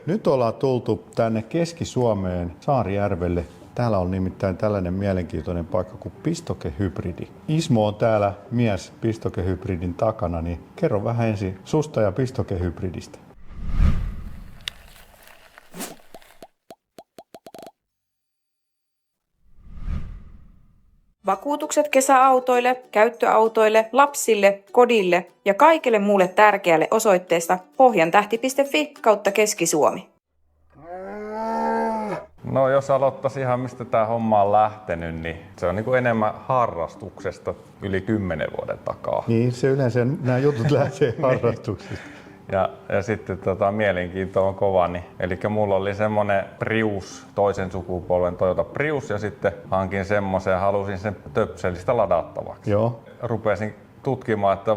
Nyt ollaan tultu tänne Keski-Suomeen Saarijärvelle. Täällä on nimittäin tällainen mielenkiintoinen paikka kuin Pistoke-hybridi. Ismo on täällä mies Pistoke-hybridin takana, niin kerro vähän ensin susta ja Pistoke-hybridistä. Vakuutukset kesäautoille, käyttöautoille, lapsille, kodille ja kaikille muulle tärkeälle osoitteesta pohjantähti.fi/Keski-Suomi. No jos aloittaisi ihan mistä tämä homma on lähtenyt, niin se on niin enemmän harrastuksesta yli 10 vuoden takaa. Niin, se yleensä nämä jutut lähtee harrastuksesta. Ja sitten mielenkiinto on kova. Niin, eli mulla oli semmonen Prius, toisen sukupolven Toyota Prius, ja sitten hankin semmoisen ja halusin sen töpselistä ladattavaksi. Joo. Rupesin tutkimaan, että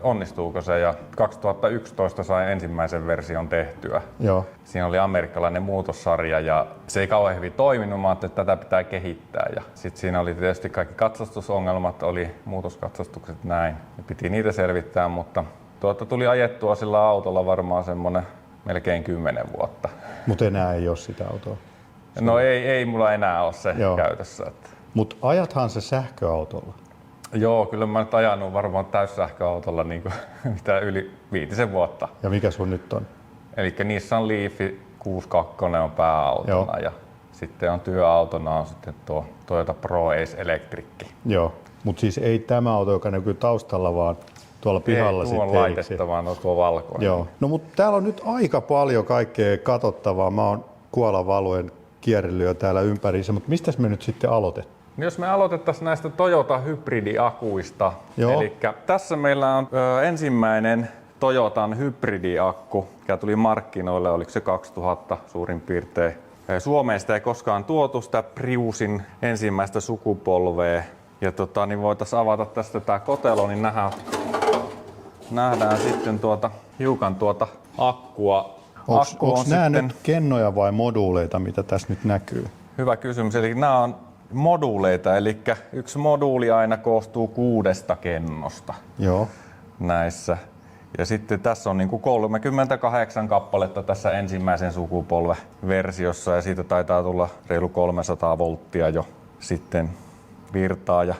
onnistuuko se, ja 2011 sain ensimmäisen version tehtyä. Joo. Siinä oli amerikkalainen muutossarja ja se ei kauhean hyvin toiminut, mä ajattelin, että tätä pitää kehittää. Ja sitten siinä oli tietysti kaikki katsastusongelmat, oli muutoskatsastukset näin. Ja piti niitä selvittää, mutta tuli ajettua sillä autolla varmaan semmoinen melkein 10 vuotta. Mutta enää ei ole sitä autoa. No ei mulla enää ole se käytössä. Mutta ajathan se sähköautolla. Joo, kyllä mä nyt ajanut varmaan täyssähköautolla niin kuin, mitä yli 5 vuotta. Ja mikä sun nyt on? Eli Nissan Leaf 62 on pääautona ja sitten on työautona on sitten tuo Toyota Pro-Ace Electric. Joo, mutta siis ei tämä auto, joka näkyy taustalla, vaan tuolla pihalla ei, sitten. Ei, tuo on laitettava, no tuo valkoinen. Joo, no mutta täällä on nyt aika paljon kaikkea katsottavaa. Mä oon kuolavalojen kierrellyt jo täällä ympäriinsä, mutta mistäs me nyt sitten aloitetaan? Jos me aloitettaisiin näistä Toyota hybridiakuista, eli tässä meillä on ensimmäinen Toyotan hybridiakku, joka tuli markkinoille, oliko se 2000 suurin piirtein. Suomeen sitä ei koskaan tuotu, sitä Priusin ensimmäistä sukupolvea. Ja niin voitaisiin avata tästä tämä kotelo, niin nähdään sitten hiukan akkua. Onko nämä nyt kennoja vai moduuleita, mitä tässä nyt näkyy? Hyvä kysymys. Eli nämä on moduuleita, eli yksi moduuli aina koostuu 6 kennosta. Joo. Näissä. Ja sitten tässä on 38 kappaletta tässä ensimmäisen sukupolven versiossa ja siitä taitaa tulla reilu 300 volttia jo sitten virtaa. Ja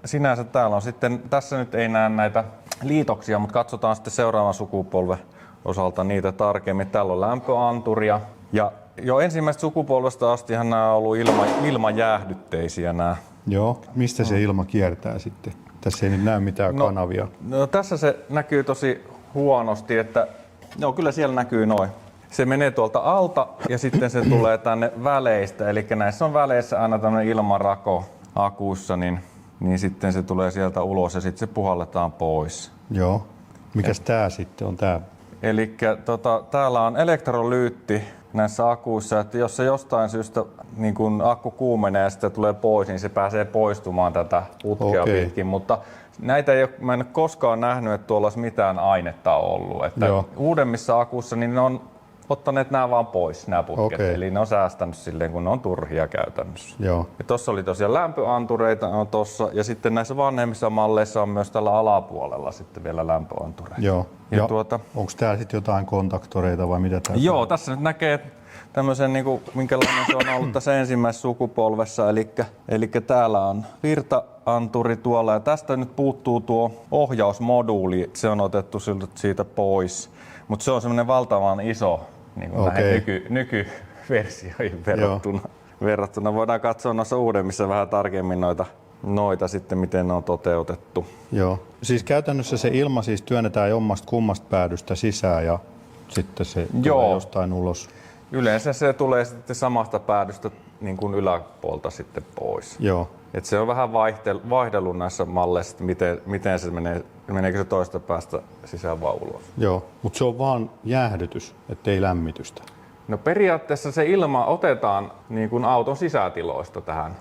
sinänsä täällä on sitten, tässä nyt ei näe näitä liitoksia, mutta katsotaan sitten seuraavan sukupolven osalta niitä tarkemmin. Täällä on lämpöanturia ja jo ensimmäisestä sukupolvesta astihan nämä on ollut ilmajäähdytteisiä nämä. Joo, mistä se ilma kiertää sitten? Tässä ei nyt näy mitään kanavia. No tässä se näkyy tosi huonosti, että kyllä siellä näkyy noin. Se menee tuolta alta ja sitten se tulee tänne väleistä, eli näissä on väleissä aina tämmöinen ilmanrako akuissa, niin sitten se tulee sieltä ulos ja sitten se puhalletaan pois. Joo. Mikäs tää sitten on tää? Eli täällä on elektrolyytti näissä akuissa, että jos se jostain syystä niin kun akku kuumenee ja sitten tulee pois, niin se pääsee poistumaan tätä putkea pitkin, mutta näitä ei ole, mä en ole koskaan nähnyt, että tuolla olisi mitään ainetta ollut. Että uudemmissa akuissa niin ne on ottaneet nämä vaan pois, nämä putket, eli ne on säästänyt silleen, kun ne on turhia käytännössä. Joo. Ja tossa oli tosiaan lämpöantureita on tossa, ja sitten näissä vanhemmissa malleissa on myös tällä alapuolella sitten vielä lämpöantureita. Joo. Ja onko täällä sitten jotain kontaktoreita vai mitä täällä? Joo, tässä nyt näkee tämmöisen, minkälainen se on ollut tässä ensimmäisessä sukupolvessa, eli täällä on virtaanturi tuolla, ja tästä nyt puuttuu tuo ohjausmoduuli, se on otettu siitä pois, mutta se on semmoinen valtavan iso näihin nykyversioihin verrattuna. Voidaan katsoa noissa uudemmissa vähän tarkemmin noita sitten, miten ne on toteutettu. Joo. Siis käytännössä se ilma siis työnnetään jommasta kummasta päädystä sisään ja sitten se tulee jostain ulos. Yleensä se tulee sitten samasta päädystä niin kuin yläpuolta sitten pois. Joo. Et se on vähän vaihdellut näissä malleissa, miten se menee, meneekö se toista päästä sisään vai ulos. Joo, mutta se on vaan jäähdytys, ettei lämmitystä. No periaatteessa se ilma otetaan niin kuin auton sisätiloista tähän.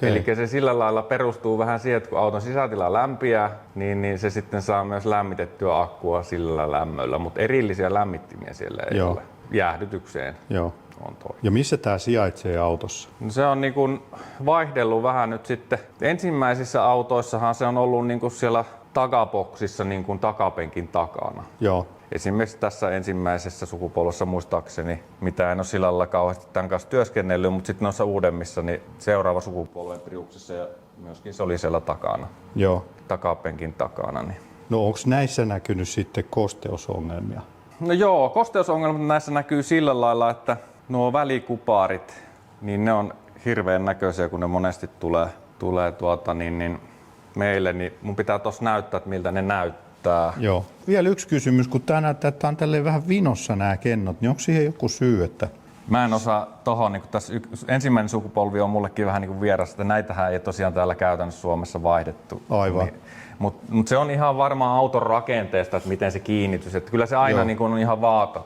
Eli se sillä lailla perustuu vähän siihen, että kun auton sisätila lämpiää, niin se sitten saa myös lämmitettyä akkua sillä lämmöllä, mutta erillisiä lämmittimiä siellä ei ole jäähdytykseen. Joo. Ja missä tämä sijaitsee autossa? No se on niin kuin vaihdellut vähän nyt sitten. Ensimmäisissä autoissahan se on ollut niin kuin siellä takaboksissa niin kuin takapenkin takana. Joo. esimerkiksi tässä ensimmäisessä sukupolvessa muistaakseni, mitä en ole sillä lailla kauheasti tämän kanssa työskennellyt, mutta sitten noissa uudemmissa, niin seuraava sukupolven Priuksessa ja myöskin se oli siellä takana, Joo. takapenkin takana. Niin. No onko näissä näkynyt sitten kosteusongelmia? No joo, kosteusongelmat näissä näkyy sillä lailla, että nuo välikuparit, niin ne on hirveän näköisiä, kun ne monesti tulee meille, niin mun pitää tuossa näyttää, että miltä ne näyttää. Joo. Vielä yksi kysymys, kun tää näyttää, että on tälleen vähän vinossa nämä kennot, niin onko siihen joku syy, että... Mä en osaa tohon, niin tässä ensimmäinen sukupolvi on mullekin vähän niin vieras, että näitähän ei tosiaan täällä käytännössä Suomessa vaihdettu. Aivan. Niin, mutta se on ihan varmaan auton rakenteesta, että miten se kiinnitys. Että kyllä se aina niin on ihan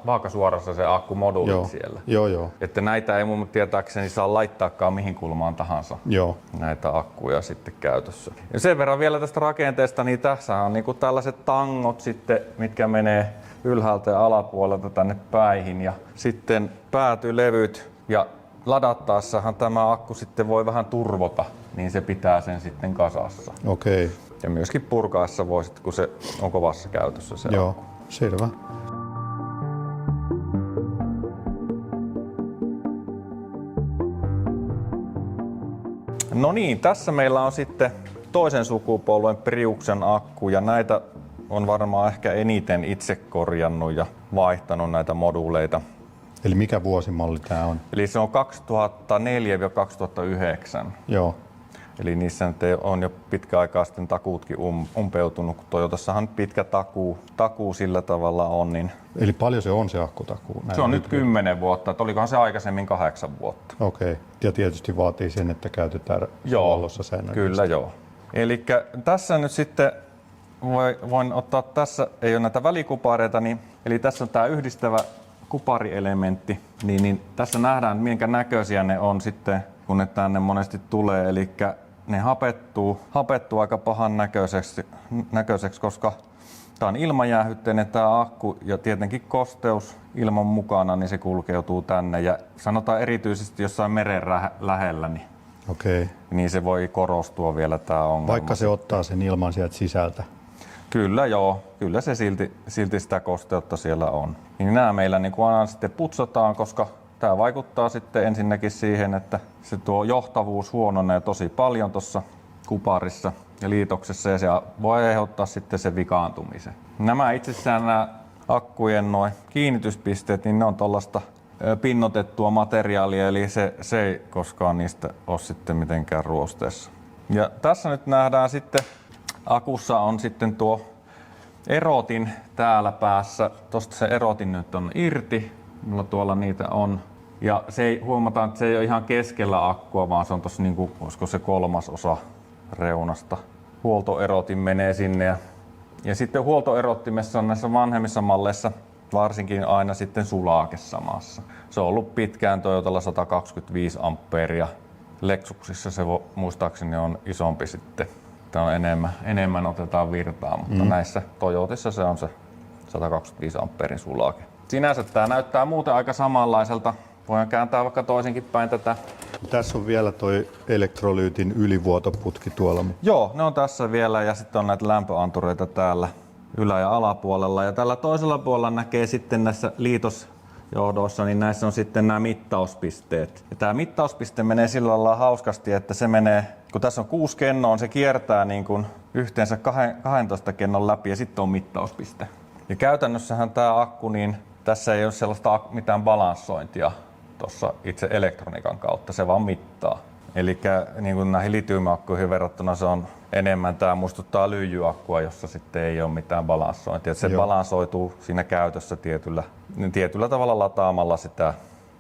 vaakasuorassa se akkumoduulit siellä. Joo. Että näitä ei mun tietääkseni saa laittaakaan mihin kulmaan tahansa. Joo. Näitä akkuja sitten käytössä. Ja sen verran vielä tästä rakenteesta, niin tässä on niin tällaiset tangot sitten, mitkä menee ylhäältä ja alapuolelta tänne päihin. Ja sitten päätylevyt ja ladattaessahan tämä akku sitten voi vähän turvota, niin se pitää sen sitten kasassa. Okei. Ja myöskin purkaessa voi sitten, kun se on kovassa käytössä se Joo, akku. selvä. No niin, tässä meillä on sitten toisen sukupolven Priuksen akku ja näitä on varmaan ehkä eniten itse korjannut ja vaihtanut näitä moduuleita. Eli mikä vuosimalli tämä on? Eli se on 2004-2009. Joo. Eli niissä nyt on jo pitkä aikaa sitten takuutkin umpeutunut, kun Toyotassahan pitkä takuu sillä tavalla on. Niin Eli paljon se on se akkutakuu? se on nyt 10 vuotta, että olikohan se aikaisemmin 8 vuotta. Okei. Ja tietysti vaatii sen, että käytetään vallossa säännöllisesti. Kyllä joo. Eli tässä nyt sitten voin ottaa, tässä ei ole näitä välikupareita, niin, eli tässä on tämä yhdistävä kuparielementti, niin tässä nähdään, minkä näköisiä ne on sitten, kun ne tänne monesti tulee, eli ne hapettuu aika pahan näköiseksi, koska tämä on ilmajäähytteinen tämä akku ja tietenkin kosteus ilman mukana, niin se kulkeutuu tänne ja sanotaan erityisesti jossain meren lähellä, niin se voi korostua vielä tämä ongelma. Vaikka se ottaa sen ilman sieltä sisältä. Kyllä joo, kyllä se silti sitä kosteutta siellä on. Niin nämä meillä niin aina sitten putsataan, koska tämä vaikuttaa sitten ensinnäkin siihen, että se tuo johtavuus huononee tosi paljon tuossa kuparissa ja liitoksessa ja se voi aiheuttaa sitten se vikaantumisen. Nämä itsessään nämä akkujen nuo kiinnityspisteet, niin ne on tuollaista pinnotettua materiaalia, eli se ei koskaan niistä ole sitten mitenkään ruosteessa. Ja tässä nyt nähdään sitten, akussa on sitten tuo erotin täällä päässä. Tuosta se erotin nyt on irti. Mulla tuolla niitä on. Ja huomataan, että se ei ole ihan keskellä akkua, vaan se on tuossa niinku, olisiko se 1/3 reunasta. Huoltoerotin menee sinne. Ja sitten huoltoerottimessa on näissä vanhemmissa malleissa varsinkin aina sitten sulake samassa. Se on ollut pitkään Toyotalla 125 ampeeria. Lexuksissa se muistaakseni on isompi sitten. Tämä on enemmän otetaan virtaa, mutta näissä Toyotissa se on se 125 ampeerin sulake. Sinänsä tämä näyttää muuten aika samanlaiselta. Voidaan kääntää vaikka toisinkin päin tätä. Tässä on vielä toi elektrolyytin ylivuotoputki tuolla. Joo, ne on tässä vielä ja sitten on näitä lämpöantureita täällä ylä- ja alapuolella. Ja tällä toisella puolella näkee sitten näissä liitosjohdoissa, niin näissä on sitten nämä mittauspisteet. Ja tämä mittauspiste menee sillä lailla hauskasti, että se menee, kun tässä on 6 kennoa, se kiertää niin kuin yhteensä 12 kennon läpi ja sitten on mittauspiste. Ja käytännössähän tämä akku, niin tässä ei ole sellaista mitään balanssointia tuossa itse elektroniikan kautta, se vaan mittaa. Eli niin kuin näihin litiumiakkuihin verrattuna se on enemmän, tämä muistuttaa lyijyakkua, jossa sitten ei ole mitään balanssointia. Se balansoituu siinä käytössä tietyllä tavalla lataamalla sitä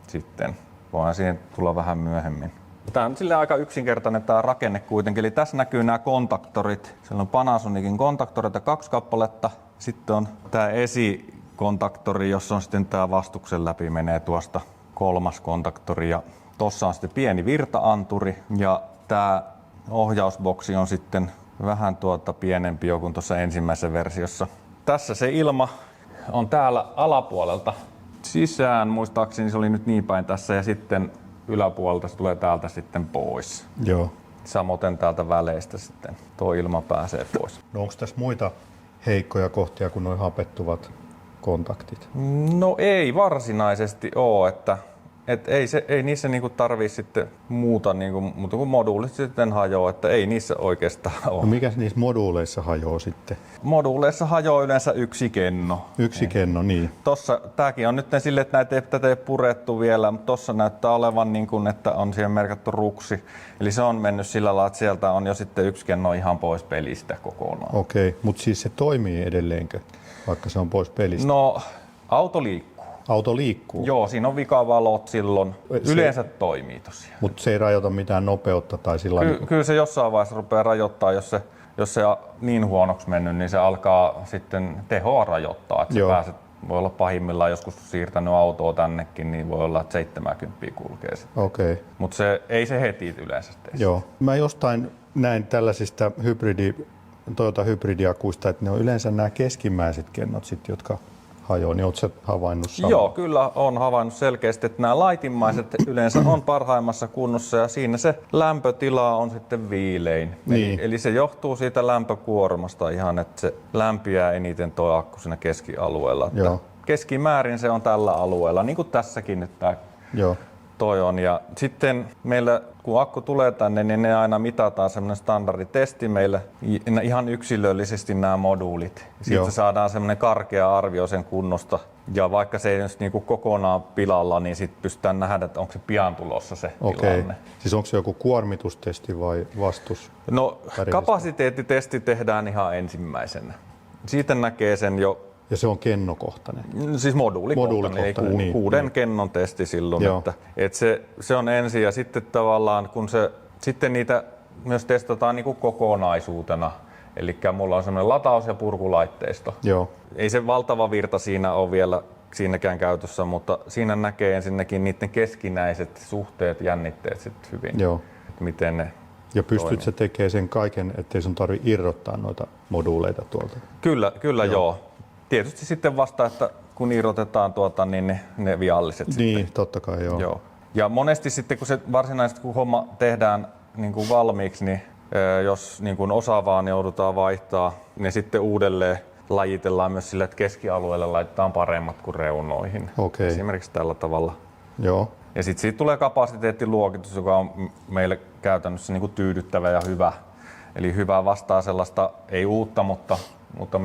sitten. Voidaan siihen tulla vähän myöhemmin. Tämä on silleen aika yksinkertainen tämä rakenne kuitenkin. Eli tässä näkyy nämä kontaktorit. Siellä on Panasonicin kontaktoreita 2 kappaletta. Sitten on tämä esikontaktori, jossa on sitten tämä vastuksen läpi menee tuosta 3. kontaktori. Ja tuossa on sitten pieni virtaanturi ja tämä ohjausboksi on sitten vähän pienempi jo kuin tuossa ensimmäisessä versiossa. Tässä se ilma on täällä alapuolelta sisään, muistaakseni se oli nyt niin päin tässä ja sitten yläpuolelta se tulee täältä sitten pois. Joo. Samoin täältä väleistä sitten tuo ilma pääsee pois. No onko tässä muita heikkoja kohtia kuin nuo hapettuvat kontaktit? No ei varsinaisesti ole, että ei niissä niinku tarvii sitten muuta niinku, mutta kun moduulit sitten hajoaa, että ei niissä oikeastaan ole. No mikäs niissä moduuleissa hajoaa sitten? Moduuleissa hajoaa yleensä yksi kenno. Yksi kenno, niin. Tossa, tääkin on nyt silleen, että tätä ei purettu vielä, mutta tossa näyttää olevan niin kuin, että on siihen merkattu ruksi. Eli se on mennyt sillä lailla, että sieltä on jo sitten yksi kenno ihan pois pelistä kokonaan. Okei, mutta siis se toimii edelleenkö, vaikka se on pois pelistä? No, auto liikkuu. Auto liikkuu? Joo, siinä on vikavalot silloin. Yleensä toimii tosiaan. Mutta se ei rajoita mitään nopeutta tai sillä Kyllä se jossain vaiheessa rupeaa rajoittaa, jos se on niin huonoksi mennyt, niin se alkaa sitten tehoa rajoittaa. Että pääset, voi olla pahimmillaan joskus siirtänyt autoa tännekin, niin voi olla, että 70 kulkee sitten. Okei. Mutta ei se heti yleensä tee. Joo. Mä jostain näin tällaisista Toyota hybridiakuista, että ne on yleensä nämä keskimmäiset kennot, sit, jotka hajoaa, niin ootko sä havainnut samaa? Joo, kyllä on havainnut selkeästi, että nämä laitimaiset yleensä on parhaimmassa kunnossa ja siinä se lämpötila on sitten viilein. Niin. Eli se johtuu siitä lämpökuormasta ihan, että se lämpiää eniten tuo akku siinä keskialueella. Joo. Keskimäärin se on tällä alueella, niin kuin tässäkin nyt tämä Joo. toi on. Ja sitten meillä, kun akku tulee tänne, niin ne aina mitataan semmoinen standarditesti meillä ihan yksilöllisesti nämä moduulit. Sitten saadaan semmoinen karkea arvio sen kunnosta. Ja vaikka se ei nyt niinku kokonaan pilalla, niin sitten pystytään nähdä, että onko se pian tulossa se tilanne. Siis onko se joku kuormitustesti vai vastus? No, kapasiteettitesti tehdään ihan ensimmäisenä. Siitä näkee sen jo. Ja se on kennokohtainen? Siis moduulikohtainen, ei niin, kuuden kennon testi silloin. Että se on ensin ja sitten tavallaan kun sitten niitä myös testataan niin kuin kokonaisuutena. Eli mulla on semmoinen lataus- ja purkulaitteisto. Joo. Ei se valtava virta siinä ole vielä siinäkään käytössä, mutta siinä näkee ensinnäkin niiden keskinäiset suhteet, jännitteet sitten hyvin. Joo. Miten ne ja pystyt sä tekemään sen kaiken, ettei sun tarvitse irrottaa noita moduuleita tuolta? Kyllä joo. Tietysti sitten vasta, että kun irrotetaan niin ne vialliset niin, sitten. totta kai joo. Ja monesti sitten kun se varsinaisesti kun homma tehdään niin kuin valmiiksi, niin jos niin kuin osa vaan joudutaan vaihtaa, niin sitten uudelleen lajitellaan myös sille, että keskialueelle laitetaan paremmat kuin reunoihin. Okei. Esimerkiksi tällä tavalla. Joo. Ja sitten siitä tulee kapasiteettiluokitus, joka on meille käytännössä niin kuin tyydyttävä ja hyvä. Eli hyvä vastaa sellaista, ei uutta, mutta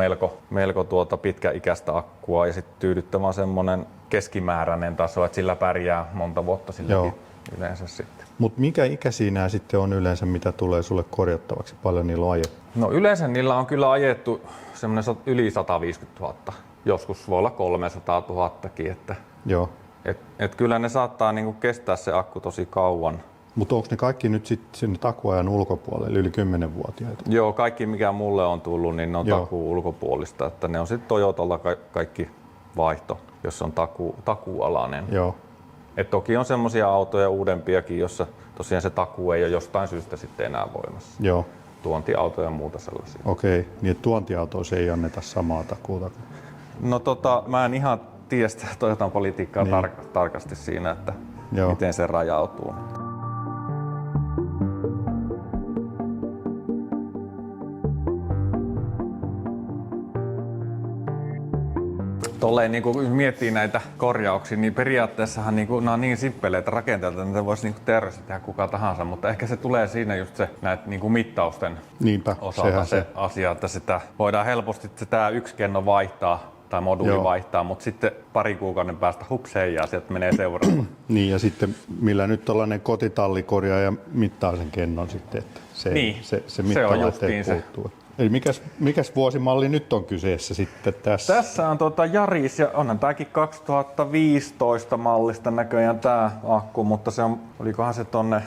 melko pitkäikäistä akkua ja sitten tyydyttävä semmoinen keskimääräinen taso, että sillä pärjää monta vuotta silläkin yleensä sitten. Mutta mikä ikäisiä nämä sitten on yleensä, mitä tulee sulle korjattavaksi? Paljon niillä on ajettu? No yleensä niillä on kyllä ajettu semmoinen yli 150 000. Joskus voi olla 300 000kin. Että joo. Et kyllä ne saattaa niinku kestää se akku tosi kauan. Mutta onko ne kaikki nyt sitten sinne takuajan ulkopuolelle, yli 10-vuotiaita? Joo, kaikki mikä mulle on tullut, niin ne on takuu ulkopuolista. Että ne on sitten Toyotalla kaikki vaihto, jos on takuualainen. Joo. Et toki on semmoisia autoja uudempiakin, jossa tosiaan se takuu ei ole jostain syystä sitten enää voimassa. Joo. Tuontiautoja ja muuta sellaisia. Okei, niin että tuontiautoissa ei anneta samaa takuuta? No mä en ihan tiedä sitä Toyotan politiikkaa tarkasti siinä, että miten se rajautuu. Tolleen niin kun miettii näitä korjauksia, niin periaatteessahan niin nämä on niin simppeleitä rakenteita, että niitä voisi niin teoriassa tehdä kuka tahansa, mutta ehkä se tulee siinä just se näitä niin mittausten osalta se asia, että sitä voidaan helposti tämä yksi kenno vaihtaa tai moduuli vaihtaa, mutta sitten pari kuukauden päästä hups heijaa, sieltä menee seuraava. Niin ja sitten millä nyt tällainen kotitallikorjaaja mittaa sen kennon sitten, että se mittalaitteet puuttuu. Eli mikäs vuosimalli nyt on kyseessä sitten tässä? Tässä on Yaris ja onhan tämäkin 2015 mallista näköjään tämä akku, mutta olikohan se tonne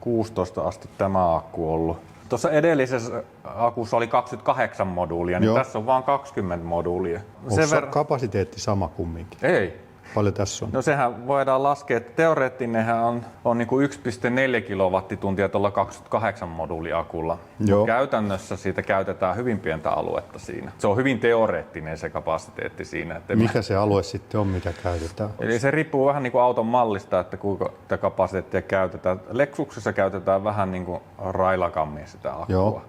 16 asti tämä akku ollut. Tuossa edellisessä akussa oli 28 moduulia, niin tässä on vain 20 moduulia. Onko kapasiteetti sama kumminkin? Ei. Paljon tässä on? No sehän voidaan laskea, että teoreettinenhän on niin kuin 1,4 kilowattituntia tuolla 28 moduuliakulla. Käytännössä siitä käytetään hyvin pientä aluetta siinä. Se on hyvin teoreettinen se kapasiteetti siinä. Että mikä se alue sitten on, mitä käytetään? Eli se riippuu vähän niin kuin auton mallista, että kuinka tätä kapasiteettia käytetään. Lexuksessa käytetään vähän niin kuin railakammin sitä akkua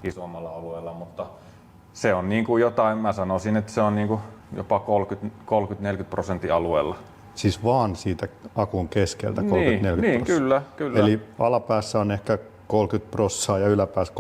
isommalla alueella, mutta se on niin kuin jotain, mä sanoisin, että se on niin kuin jopa 30-40% alueella. Siis vaan siitä akun keskeltä 30-40%. Niin, kyllä. Eli alapäässä on ehkä 30% ja yläpäässä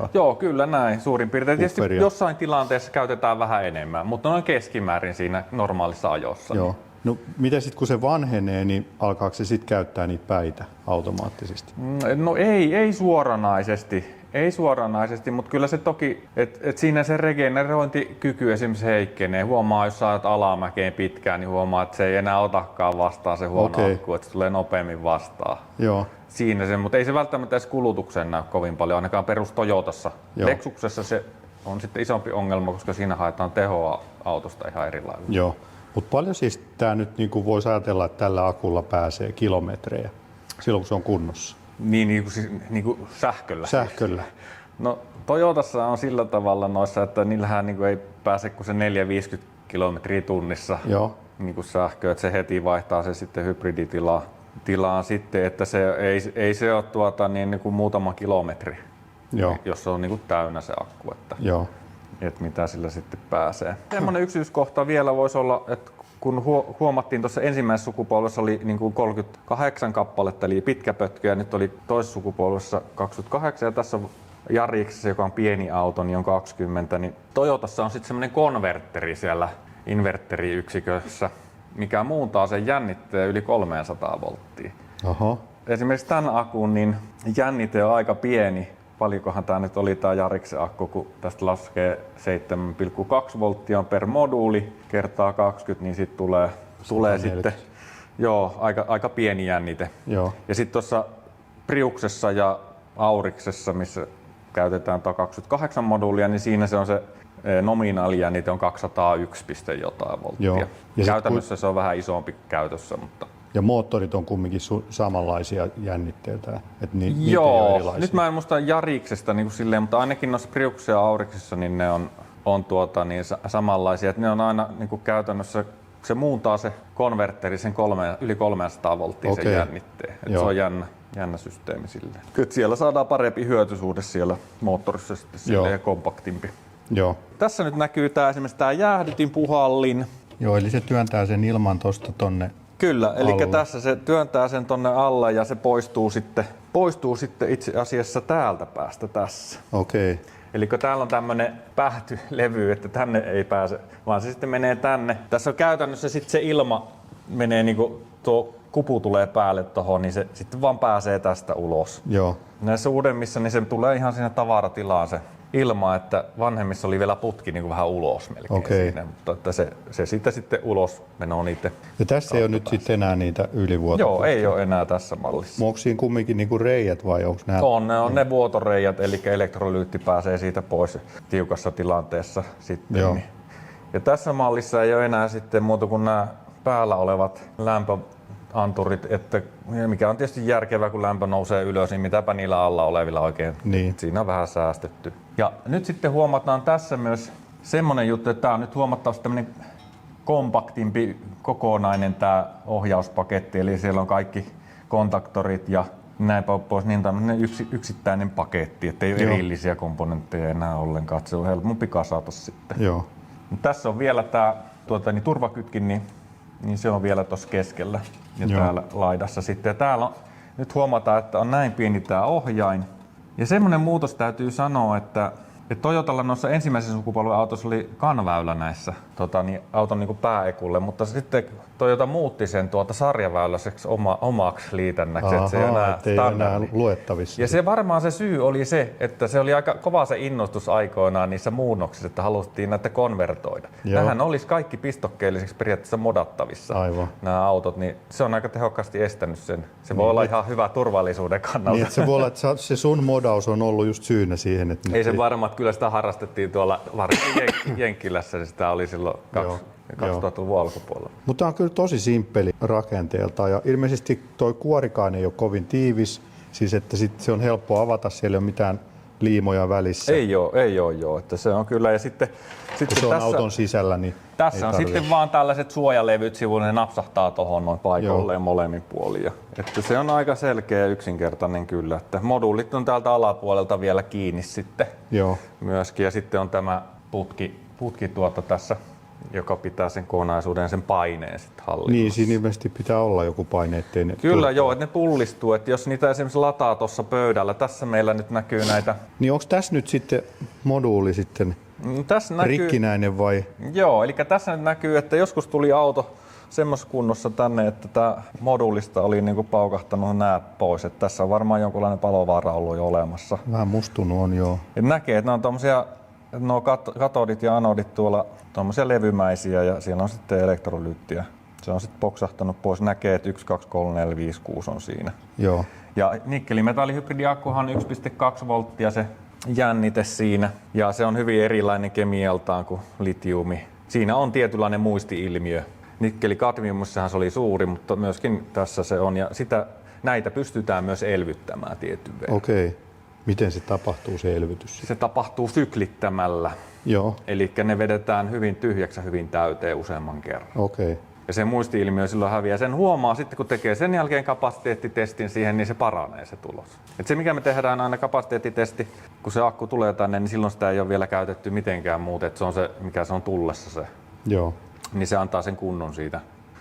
30%. Joo, kyllä näin. Suurin piirtein. Tietysti Bufferia. jossain tilanteessa käytetään vähän enemmän, mutta noin keskimäärin siinä normaalissa ajossa. Joo. No miten sitten kun se vanhenee, niin alkaako se sitten käyttää niitä päitä automaattisesti? No ei suoranaisesti. Ei suoranaisesti, mutta kyllä se toki, että siinä se regenerointikyky esimerkiksi heikkenee. Huomaa, jos saat alamäkeen pitkään, niin huomaa, että se ei enää otakaan vastaan se huono akku, että se tulee nopeammin vastaan. Joo. Siinä se, mutta ei se välttämättä edes kulutukseen näy kovin paljon, ainakaan perus Toyotassa. Joo. Lexuksessa se on sitten isompi ongelma, koska siinä haetaan tehoa autosta ihan eri lailla. Joo. Mutta paljon siis tämä nyt niin voisi ajatella, että tällä akulla pääsee kilometrejä silloin, kun se on kunnossa? Niin kuin sähköllä. Sähköllä. No Toyotassa on sillä tavalla noissa, että niillähän niin kuin ei pääse kuin se 450 kilometriä tunnissa niin kuin sähköä, että se heti vaihtaa se sitten hybriditilaan sitten, että se ei se ole niin kuin muutama kilometri, jos se on niin kuin täynnä se akku, että mitä sillä sitten pääsee. Semmoinen yksityiskohta vielä voisi olla, että kun huomattiin tuossa ensimmäisessä sukupolvessa oli niin kuin 38 kappaletta, eli pitkä pötkö, ja nyt oli toisessa sukupolvessa 28, ja tässä Jariksessa, joka on pieni auto, niin on 20, niin Toyotassa on sitten semmoinen konverteri siellä inverteriyksikössä, mikä muuntaa sen jännitteen yli 300 volttia. Oho. Esimerkiksi tämän akun niin jännite on aika pieni. Paljonkohan tämä nyt oli tämä Jariksen akku, kun tästä laskee 7,2 volttia per moduuli kertaa 20, niin sitten tulee sitten aika pieni jännite. Joo. Ja sitten tuossa Priuksessa ja Auriksessa, missä käytetään 28 moduulia, niin siinä se on se nominaalijännite on 201, jotain volttia. Joo. Ja käytännössä se on vähän isompi käytössä, mutta ja moottorit on kumminkin samanlaisia jännitteitä, että niitä ei joo, ole erilaisia. nyt mä en muista Jariksesta niin kuin silleen, mutta ainakin noissa Priuksissa ja Auriksissa niin ne on niin samanlaisia, että ne on aina niin kuin käytännössä, se muuntaa se konverteri sen yli 300 volttia sen jännitteen. Se on jännä systeemi silleen. Kyllä siellä saadaan parempi hyötysuhde siellä moottorissa sitten ja kompaktimpi. Joo. Tässä nyt näkyy esimerkiksi tämä jäähdytinpuhallin. Joo, eli se työntää sen ilman tuosta tonne. Kyllä, eli tässä se työntää sen tonne alle ja se poistuu sitten itse asiassa täältä päästä tässä. Okei. Eli kun täällä on tämmönen pähtylevy, että tänne ei pääse, vaan se sitten menee tänne. Tässä on käytännössä sitten se ilma menee niinku tuo kupu tulee päälle tohon, niin se sitten vaan pääsee tästä ulos. Joo. Näissä uudemmissa niin se tulee ihan siinä tavaratilaan se ilma, että vanhemmissa oli vielä putki niin kuin vähän ulos melkein siinä, mutta että se sitten ulos menee niiden. Ja tässä ei ole nyt sitten enää niitä ylivuotoputkia? Joo, ei ole enää tässä mallissa. Onko siinä kumminkin niinku reijät vai onko nämä? On ne vuotoreijat, eli elektrolyytti pääsee siitä pois tiukassa tilanteessa sitten. Joo. Niin. Ja tässä mallissa ei ole enää sitten muuta kuin nämä päällä olevat lämpöanturit, että mikä on tietysti järkevää, kun lämpö nousee ylös, niin mitäpä niillä alla olevilla oikein. Niin. Siinä on vähän säästetty. Ja nyt sitten huomataan tässä myös semmoinen juttu, että tämä on nyt huomattavasti tämmöinen kompaktimpi kokonainen tämä ohjauspaketti, eli siellä on kaikki kontaktorit ja näinpä pois, niin tämmöinen yksittäinen paketti, ettei ole erillisiä komponentteja enää ollenkaan, että se on helpompi kasata sitten. Joo. Tässä on vielä tämä turvakytkin, niin se on vielä tuossa keskellä ja täällä laidassa sitten. Ja täällä on, nyt huomataan, että on näin pieni tämä ohjain. Ja semmoinen muutos täytyy sanoa, että Toyotalla noissa ensimmäisen sukupolven autossa oli kanväylä näissä auton niin pääekulle, mutta sitten Toyota muutti sen sarjaväyläiseksi omaksi liitännäksi, että se ei enää luettavissa. Ja se varmaan se syy oli se, että se oli aika kova se innostus aikoinaan niissä muunnoksissa, että haluttiin näitä konvertoida. Nämähän olisi kaikki pistokkeelliseksi periaatteessa modattavissa nämä autot, niin se on aika tehokkaasti estänyt sen. Se voi olla ihan hyvä turvallisuuden kannalta. Niin, että se voi olla, että se sun modaus on ollut just syynä siihen, että ei se varmaan, kyllä sitä harrastettiin tuolla varsinkin Jenkkilässä, niin sitä oli silloin 2000-luvun alkupuolella. Mutta tämä on kyllä tosi simppeli rakenteelta ja ilmeisesti tuo kuorikaan ei ole kovin tiivis, siis että se on helppo avata, siellä ei ole mitään liimoja välissä. Ei ole, että se on kyllä. Ja sitten kun se on tässä, auton sisällä, niin tässä on sitten vaan tällaiset suojalevyt sivuille, ne napsahtaa tuohon noin paikalleen molemmin puolin. Että se on aika selkeä ja yksinkertainen kyllä, että moduulit on täältä alapuolelta vielä kiinni sitten myöskin. Ja sitten on tämä putki tässä joka pitää sen kokonaisuuden ja sen paineen sitten hallinnassa. Niin, siinä ilmeisesti pitää olla joku paine, ettei ne... Kyllä joo, että ne pullistuu, että jos niitä esimerkiksi lataa tuossa pöydällä, tässä meillä nyt näkyy näitä... Niin onko tässä nyt sitten moduuli sitten tässä näkyy, rikkinäinen vai? Joo, eli tässä nyt näkyy, että joskus tuli auto semmoisessa kunnossa tänne, että tämä moduulista oli niinku paukahtanut näät pois. Että tässä on varmaan jonkunlainen palovaara ollut jo olemassa. Vähän mustunut on, joo. Et näkee, että ne on tommosia, nuo katodit ja anodit tuolla tommosia levymäisiä ja siellä on sitten elektrolyyttiä. Se on sitten poksahtanut pois. Näkee, että 1, 2, 3, 4, 5, 6 on siinä. Joo. Ja nikkelimetallihybridiakkuhan on 1,2 volttia se jännite siinä. Ja se on hyvin erilainen kemialtaan kuin litiumi. Siinä on tietynlainen muisti-ilmiö. Nikkeli-kadmiumissahan se oli suuri, mutta myöskin tässä se on. Ja näitä pystytään myös elvyttämään tietyn verran. Okei. Miten se tapahtuu se elvytys? Se tapahtuu syklittämällä. Joo. Eli ne vedetään hyvin tyhjäksi ja hyvin täyteen useamman kerran. Okei. Ja se muisti-ilmiö silloin häviää. Sen huomaa sitten, kun tekee sen jälkeen kapasiteettitestin siihen, niin se paranee se tulos. Et se, mikä me tehdään aina kapasiteettitesti, kun se akku tulee tänne, niin silloin sitä ei ole vielä käytetty mitenkään muuta. Et se on se, mikä se on tullessa se. Joo. Niin se antaa sen kunnon siitä.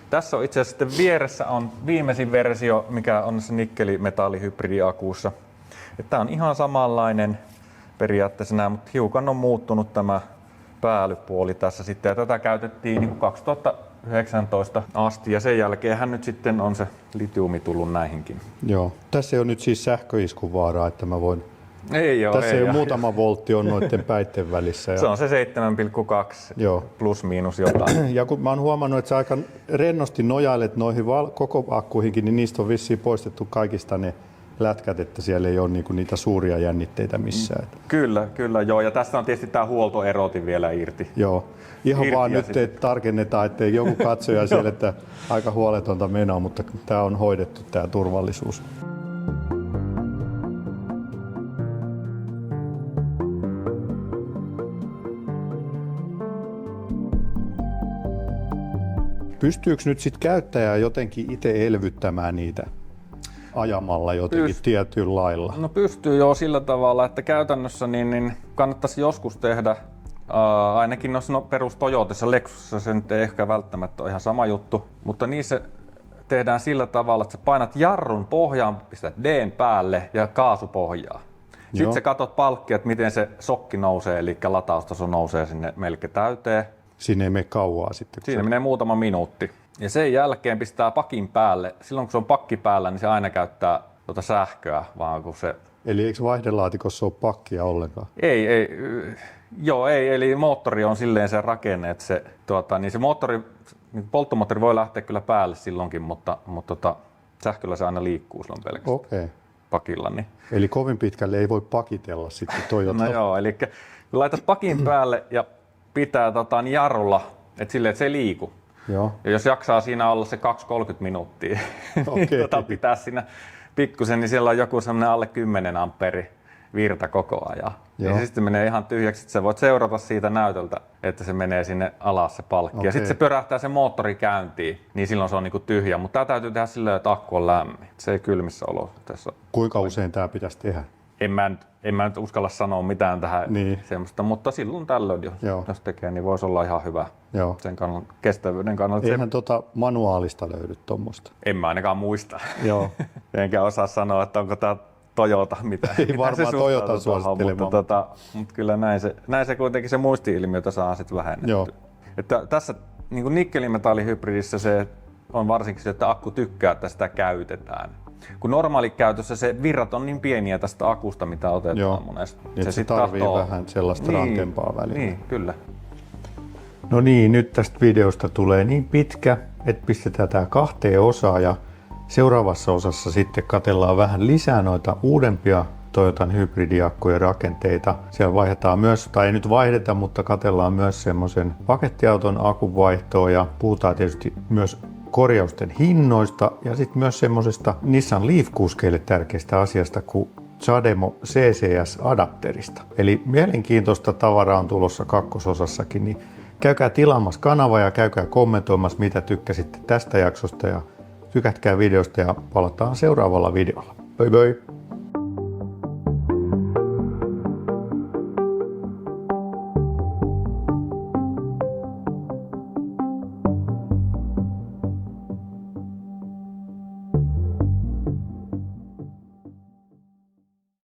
Tässä on itse asiassa sitten vieressä on viimeisin versio, mikä on se nikkelimetallihybridiakuussa. Tämä on ihan samanlainen periaatteessa nämä, mutta hiukan on muuttunut tämä päällypuoli tässä sitten. Ja tätä käytettiin niin 2019 asti ja sen jälkeenhän nyt sitten on se litiumi tullut näihinkin. Joo. Tässä ei ole nyt siis sähköiskun vaaraa, että mä voin... Ei ole. Tässä ei ole muutama voltti on noiden päitten välissä. Se on se 7,2 plus miinus jotain. Ja kun mä oon huomannut, että sä aika rennosti nojailet noihin koko akkuihinkin, niin niistä on vissiin poistettu kaikista ne lätkät, että siellä ei ole niinku niitä suuria jännitteitä missään. Kyllä joo. Ja tässä on tietysti tämä huoltoerotin vielä irti. Joo. Ihan Irti vaan ja nyt sitten... tarkennetaan, ettei joku katsoja siellä, että aika huoletonta menoa, mutta tämä on hoidettu tämä turvallisuus. Pystyykö nyt sitten käyttäjä jotenkin itse elvyttämään niitä ajamalla jotenkin tietyllä lailla? No pystyy jo sillä tavalla, että käytännössä niin kannattaisi joskus tehdä, ainakin noissa perus Toyotassa, Lexusissa se nyt ei ehkä välttämättä ole ihan sama juttu, mutta niissä tehdään sillä tavalla, että sä painat jarrun pohjaan, pistät D:n päälle ja kaasupohjaa. Sitten sä katot palkkia, että miten se sokki nousee, eli lataustaso nousee sinne melkein täyteen. Siinä ei mene kauaa sitten. Siinä menee muutama minuutti. Ja sen jälkeen pistää pakin päälle. Silloin kun se on pakki päällä, niin se aina käyttää sähköä, vaan kun se... Eli eikö vaihdelaatikossa ole pakkia ollenkaan? Ei. Joo, ei. Eli moottori on silleen se rakenne, että se, niin se moottori, polttomoottori voi lähteä kyllä päälle silloinkin, mutta sähköllä se aina liikkuu silloin pelkästään pakilla. Niin. Eli kovin pitkälle ei voi pakitella sitten Toyota. No joo, eli kun laitat pakin päälle ja pitää jarrulla, että silleen, että se ei liiku. Joo. Ja jos jaksaa siinä olla se 2-30 minuuttia, niin pitää siinä pikkusen, niin siellä on joku semmoinen alle 10 amperi virta koko ajan. Ja se sitten menee ihan tyhjäksi, että sä voit seurata siitä näytöltä, että se menee sinne alas se palkki. Ja sitten se pyörähtää se moottori käyntiin, niin silloin se on niinku tyhjä. Mutta tämä täytyy tehdä silleen, että akku on lämmin. Se ei kylmissä olosuhteissa. Kuinka usein tämä pitäisi tehdä? En mä nyt uskalla sanoa mitään tähän semmoista, mutta silloin tällöin, jos tekee, niin voisi olla ihan hyvä sen kestävyyden kannalta. Eihän manuaalista löydy tuommoista. En mä ainakaan muista. Joo. Enkä osaa sanoa, että onko tämä Toyota mitä. Ei varmaan Toyota suosittelemaan. Mutta kyllä näin se kuitenkin se muisti-ilmiötä saa sitten vähennettyä. Joo. Että tässä niin nikkelimetallihybridissä se on varsinkin se, että akku tykkää, että sitä käytetään. Kun normaalikäytössä se virrat on niin pieniä tästä akusta, mitä otetaan monesti. Niin se tarvii vähän sellaista rankempaa väliä. Niin, kyllä. No niin, nyt tästä videosta tulee niin pitkä, että pistetään tämä 2 osaan ja seuraavassa osassa sitten katsellaan vähän lisää noita uudempia Toyotan hybridiakkujen rakenteita. Siellä vaihdetaan myös, tai ei nyt vaihdeta, mutta katsellaan myös semmoisen pakettiauton akun ja puhutaan tietysti myös korjausten hinnoista ja sitten myös semmoisesta Nissan Leaf-kuskeille tärkeästä asiasta kuin CHAdeMO CCS-adapterista. Eli mielenkiintoista tavaraa on tulossa kakkososassakin, niin käykää tilaamassa kanava ja käykää kommentoimassa, mitä tykkäsitte tästä jaksosta ja tykätkää videosta ja palataan seuraavalla videolla. Bye bye!